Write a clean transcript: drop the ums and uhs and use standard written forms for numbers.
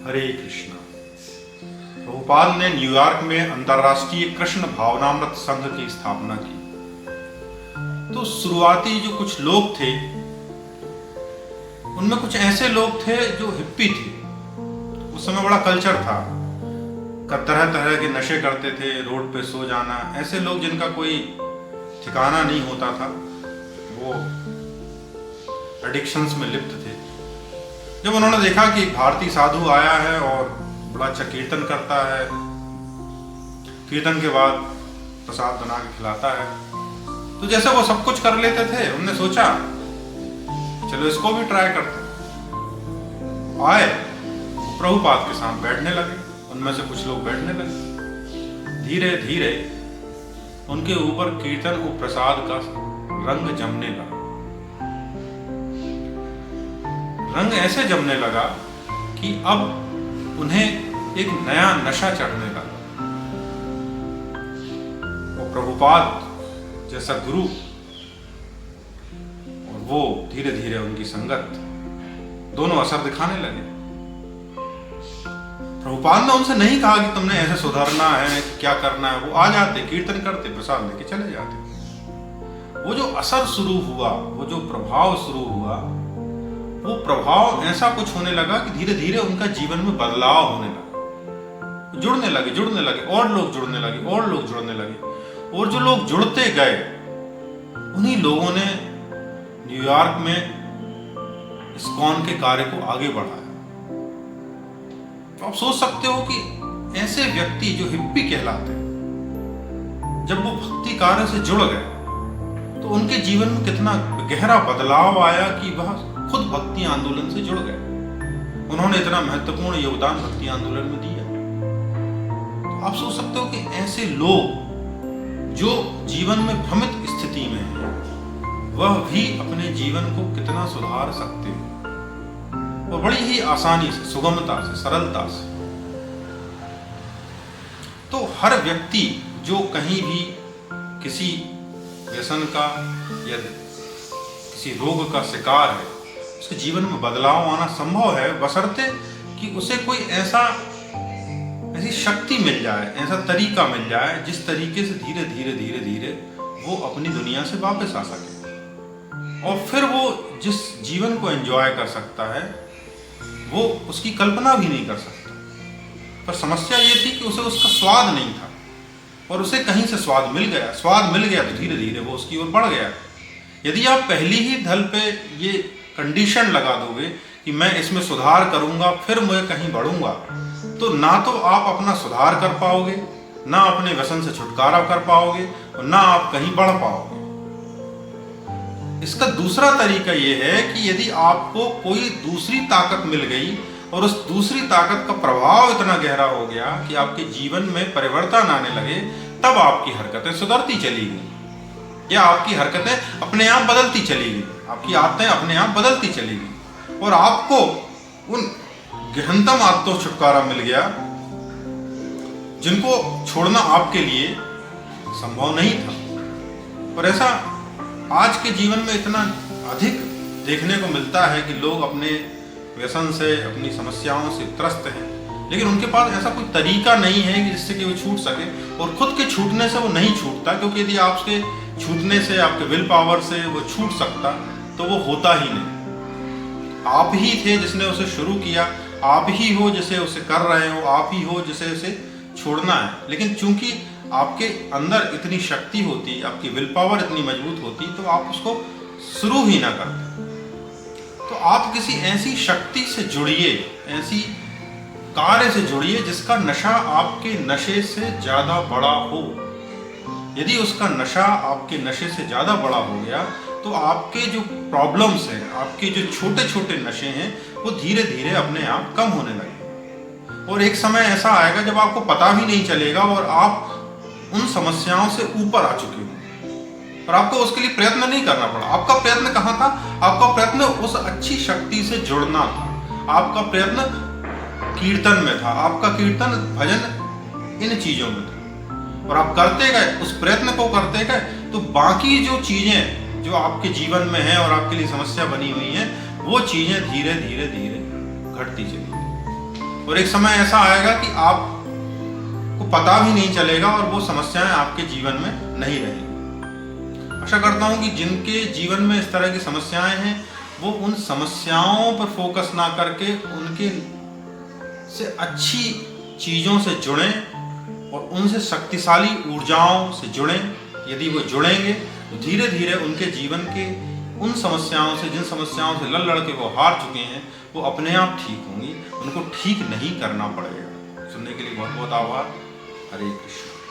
हरे कृष्णा। प्रभुपाद ने न्यूयॉर्क में अंतर्राष्ट्रीय कृष्ण भावनामृत संघ की स्थापना की। तो शुरुआती जो कुछ लोग थे उनमें कुछ ऐसे लोग थे जो हिप्पी थे। उस समय बड़ा कल्चर था, तरह तरह के नशे करते थे, रोड पे सो जाना, ऐसे लोग जिनका कोई ठिकाना नहीं होता था, वो एडिक्शंस में लिप्त थे। जब उन्होंने देखा कि एक भारतीय साधु आया है और बड़ा अच्छा कीर्तन करता है, कीर्तन के बाद प्रसाद बना के खिलाता है, तो जैसे वो सब कुछ कर लेते थे, उन्होंने सोचा चलो इसको भी ट्राई करते हैं। आए प्रभुपाद के साथ बैठने लगे, उनमें से कुछ लोग बैठने लगे। धीरे धीरे उनके ऊपर कीर्तन और प्रसाद का रंग जमने लगा। रंग ऐसे जमने लगा कि अब उन्हें एक नया नशा चढ़ने लगा। और प्रभुपाद जैसा गुरु और वो धीरे धीरे उनकी संगत दोनों असर दिखाने लगे। प्रभुपाद ने उनसे नहीं कहा कि तुमने ऐसे सुधरना है, क्या करना है। वो आ जाते, कीर्तन करते, प्रसाद लेके चले जाते। वो जो असर शुरू हुआ, वो जो प्रभाव शुरू हुआ, वो प्रभाव ऐसा कुछ होने लगा कि धीरे धीरे उनका जीवन में बदलाव होने लगा। जुड़ने लगे, और लोग जुड़ने लगे, और लोग जुड़ने लगे। और जो लोग जुड़ते गए, उन्हीं लोगों ने न्यूयॉर्क में इस्कॉन के कार्य को आगे बढ़ाया। तो आप सोच सकते हो कि ऐसे व्यक्ति जो हिप्पी कहलाते हैं, जब वो भक्ति कार्य से जुड़ गए तो उनके जीवन में कितना गहरा बदलाव आया कि वह खुद भक्ति आंदोलन से जुड़ गए। उन्होंने इतना महत्वपूर्ण योगदान भक्ति आंदोलन में दिया। तो आप सोच सकते हो कि ऐसे लोग जो जीवन में भ्रमित स्थिति में हैं, वह भी अपने जीवन को कितना सुधार सकते हैं, और बड़ी ही आसानी से, सुगमता से, सरलता से। तो हर व्यक्ति जो कहीं भी किसी व्यसन का या किसी रोग का शिकार है, उसके जीवन में बदलाव आना संभव है, बशर्ते कि उसे कोई ऐसी शक्ति मिल जाए, ऐसा तरीका मिल जाए जिस तरीके से धीरे धीरे वो अपनी दुनिया से वापस आ सके। और फिर वो जिस जीवन को एंजॉय कर सकता है, वो उसकी कल्पना भी नहीं कर सकता। पर समस्या ये थी कि उसे उसका स्वाद नहीं था, और उसे कहीं से स्वाद मिल गया तो धीरे धीरे वो उसकी ओर बढ़ गया। यदि आप पहली ही धल पे ये कंडीशन लगा दोगे कि मैं इसमें सुधार करूंगा फिर मैं कहीं बढ़ूंगा, तो ना तो आप अपना सुधार कर पाओगे, ना अपने व्यसन से छुटकारा कर पाओगे, और ना आप कहीं बढ़ पाओगे। इसका दूसरा तरीका यह है कि यदि आपको कोई दूसरी ताकत मिल गई और उस दूसरी ताकत का प्रभाव इतना गहरा हो गया कि आपके जीवन में परिवर्तन आने लगे, तब आपकी हरकतें सुधरती चली गई, या आपकी हरकतें अपने आप बदलती चली गई, आपकी आदतें अपने आप बदलती चली गई, और आपको उन गहनतम आदतों से छुटकारा मिल गया जिनको छोड़ना आपके लिए संभव नहीं था। और ऐसा आज के जीवन में इतना अधिक देखने को मिलता है कि लोग अपने व्यसन से, अपनी समस्याओं से त्रस्त हैं, लेकिन उनके पास ऐसा कोई तरीका नहीं है कि जिससे कि वो छूट सके। और खुद के छूटने से वो नहीं छूटता, क्योंकि यदि आपके छूटने से, आपके विल पावर से वो छूट सकता तो वो होता ही नहीं। आप ही थे जिसने उसे शुरू किया, आप ही हो जिसे उसे कर रहे हो, आप ही हो जिसे उसे छोड़ना है। लेकिन चूंकि आपके अंदर इतनी शक्ति होती, आपकी विल पावर इतनी मजबूत होती, तो आप उसको शुरू ही ना करते। तो आप किसी ऐसी शक्ति से जुड़िए, ऐसी कार्य से जुड़िए जिसका नशा आपके नशे से ज्यादा बड़ा हो। यदि उसका नशा आपके नशे से ज्यादा बड़ा हो गया, तो आपके जो प्रॉब्लम्स हैं, आपके जो छोटे छोटे नशे हैं, वो धीरे धीरे अपने आप कम होने लगेंगे। और एक समय ऐसा आएगा जब आपको पता भी नहीं चलेगा और आप उन समस्याओं से ऊपर आ चुके हो, और आपको उसके लिए प्रयत्न नहीं करना पड़ा। आपका प्रयत्न कहाँ था? आपका प्रयत्न उस अच्छी शक्ति से जुड़ना था, आपका प्रयत्न कीर्तन में था, आपका कीर्तन, भजन, इन चीजों में था। और आप करते गए, उस प्रयत्न को करते गए, तो बाकी जो चीजें जो आपके जीवन में है और आपके लिए समस्या बनी हुई है, वो चीजें धीरे धीरे घटती चली। और एक समय ऐसा आएगा कि आपको पता भी नहीं चलेगा और वो समस्याएं आपके जीवन में नहीं रहेंगी। आशा करता हूं कि जिनके जीवन में इस तरह की समस्याएं हैं वो उन समस्याओं पर फोकस ना करके उनके से अच्छी चीज़ों से जुड़ें और उनसे शक्तिशाली ऊर्जाओं से जुड़ें। यदि वो जुड़ेंगे तो धीरे धीरे उनके जीवन के उन समस्याओं से, जिन समस्याओं से लड़ के वो हार चुके हैं, वो अपने आप ठीक होंगी, उनको ठीक नहीं करना पड़ेगा। सुनने के लिए बहुत बहुत आभार। हरे कृष्ण।